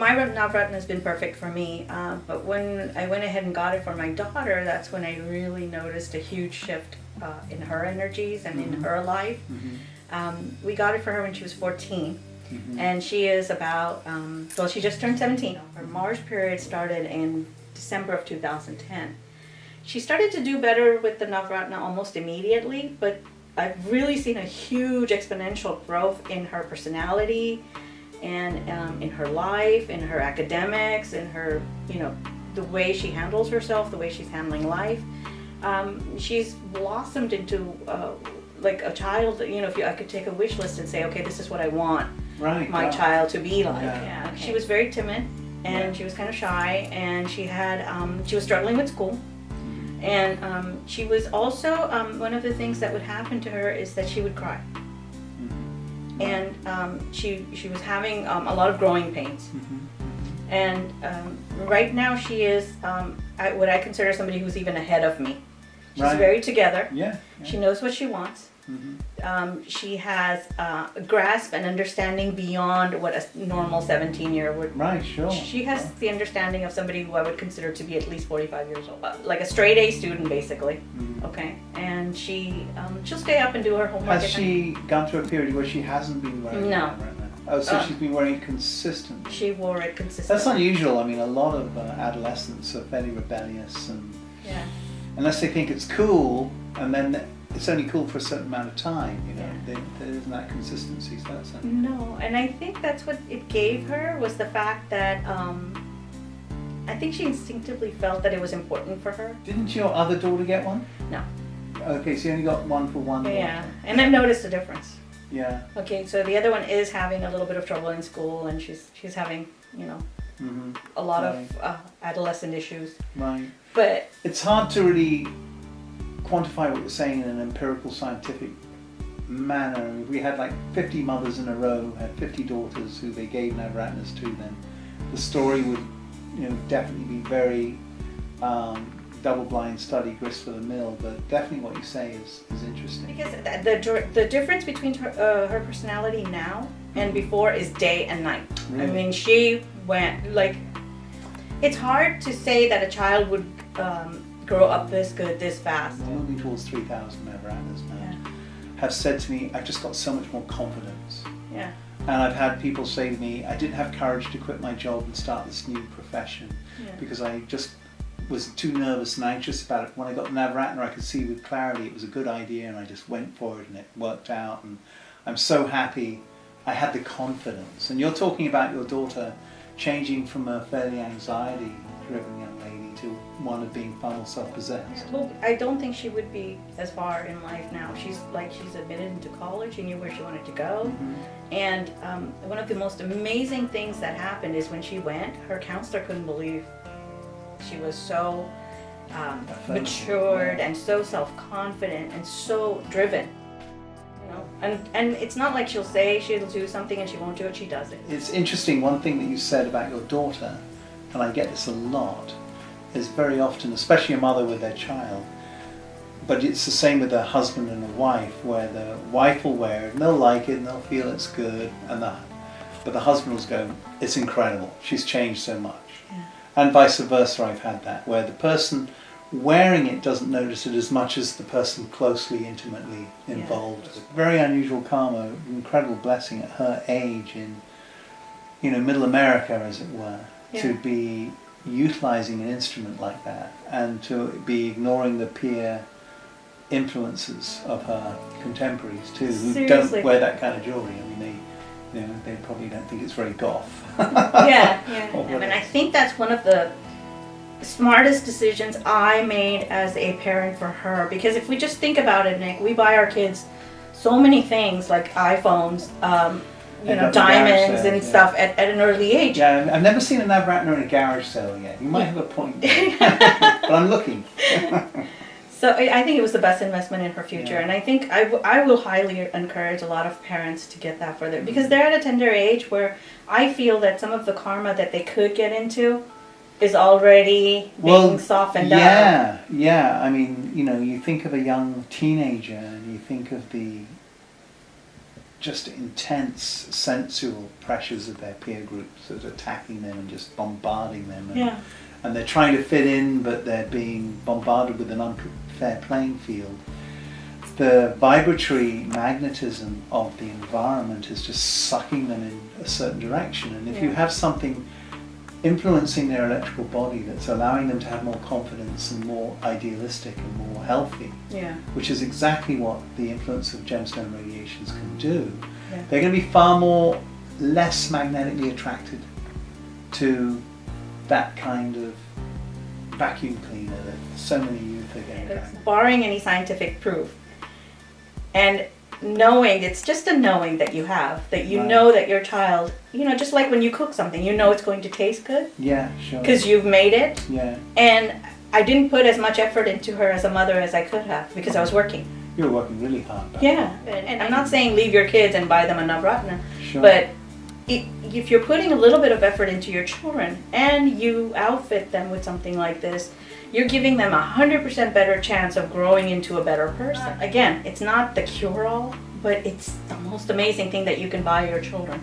my Navratna has been perfect for me, but when I went ahead and got it for my daughter, that's when I really noticed a huge shift in her energies and in her life. We got it for her when she was 14, and she is about, well, she just turned 17. Her Mars period started in December of 2010. She started to do better with the Navratna almost immediately, but I've really seen a huge exponential growth in her personality and in her life, in her academics, in her, the way she handles herself, the way she's handling life. She's blossomed into like a child. If I could take a wish list and say, okay, this is what I want my child to be like. Yeah. Okay. She was very timid, and she was kind of shy, and she was struggling with school. And she was also, one of the things that would happen to her is that she would cry. And she was having a lot of growing pains. And right now she is what I consider somebody who's even ahead of me. She's very together. She knows what she wants. She has a grasp and understanding beyond what a normal 17-year would. Right, sure. She has the understanding of somebody who I would consider to be at least 45 years old, like a straight A student, basically. Okay, and she'll stay up and do her homework. Has she gone through a period where she hasn't been wearing it right now? Oh, so she's been wearing it consistently. She wore it consistently. That's unusual. I mean, a lot of adolescents are fairly rebellious, and unless they think it's cool, and then it's only cool for a certain amount of time, there isn't that consistency. So that's no, and I think that's what it gave her, was the fact that I think she instinctively felt that it was important for her. Didn't your other daughter get one? No. Okay, so you only got one for one. Yeah, and I've noticed a difference. Yeah. Okay, so the other one is having a little bit of trouble in school, and she's having a lot of adolescent issues. Right. But it's hard to really quantify what you're saying in an empirical, scientific manner. If we had like 50 mothers in a row who had 50 daughters who they gave Navratnas to, then the story would, definitely be very double-blind study, grist for the mill. But definitely what you say is interesting. Because the difference between her personality now and before is day and night. Really? I mean, she went it's hard to say that a child would grow up this good, this fast. We're moving towards 3,000 Navratnas now. Have said to me, I've just got so much more confidence. Yeah. And I've had people say to me, I didn't have courage to quit my job and start this new profession because I just was too nervous and anxious about it. When I got Navratna, I could see with clarity it was a good idea, and I just went for it, and it worked out. And I'm so happy I had the confidence. And you're talking about your daughter changing from a fairly anxiety-driven young lady to one of being far more self-possessed. Well, I don't think she would be as far in life now. She's admitted into college. She knew where she wanted to go. And one of the most amazing things that happened is when she went, her counselor couldn't believe she was so matured and so self-confident and so driven. And it's not like she'll say she'll do something and she won't do it. She does it. It's interesting. One thing that you said about your daughter, and I get this a lot, is very often, especially a mother with their child, but it's the same with a husband and a wife, where the wife will wear it and they'll like it and they'll feel it's good, but the husband will go, it's incredible, she's changed so much. And vice versa, I've had that, where the person wearing it doesn't notice it as much as the person closely, intimately involved. Very unusual karma, incredible blessing at her age in, middle America, as it were, to be utilizing an instrument like that and to be ignoring the peer influences of her contemporaries too, who don't wear that kind of jewelry. I mean, they probably don't think it's very goth. And I think that's one of the smartest decisions I made as a parent for her, because if we just think about it, Nick, we buy our kids so many things like iPhones, diamonds and stuff at an early age. Yeah, I've never seen a Navratna in a garage sale yet. You might have a point, but I'm looking. So I think it was the best investment in her future, and I think I will highly encourage a lot of parents to get that for them, because they're at a tender age where I feel that some of the karma that they could get into is already being softened up. Yeah. I mean, you think of a young teenager and you think of the just intense sensual pressures of their peer groups that are attacking them and just bombarding them. And they're trying to fit in, but they're being bombarded with an unfair playing field. The vibratory magnetism of the environment is just sucking them in a certain direction. And if you have something influencing their electrical body that's allowing them to have more confidence and more idealistic and more healthy, which is exactly what the influence of gemstone radiations can do, they're going to be far more less magnetically attracted to that kind of vacuum cleaner that so many youth are getting back. Barring any scientific proof, and knowing, it's just a knowing that you have, that you know that your child, you know, just like when you cook something, you know it's going to taste good. Yeah, sure. Because you've made it. Yeah. And I didn't put as much effort into her as a mother as I could have because I was working. You were working really hard. And I'm not saying leave your kids and buy them a Navratna, Sure. but if you're putting a little bit of effort into your children and you outfit them with something like this, you're giving them 100% better chance of growing into a better person. Again, it's not the cure-all, but it's the most amazing thing that you can buy your children.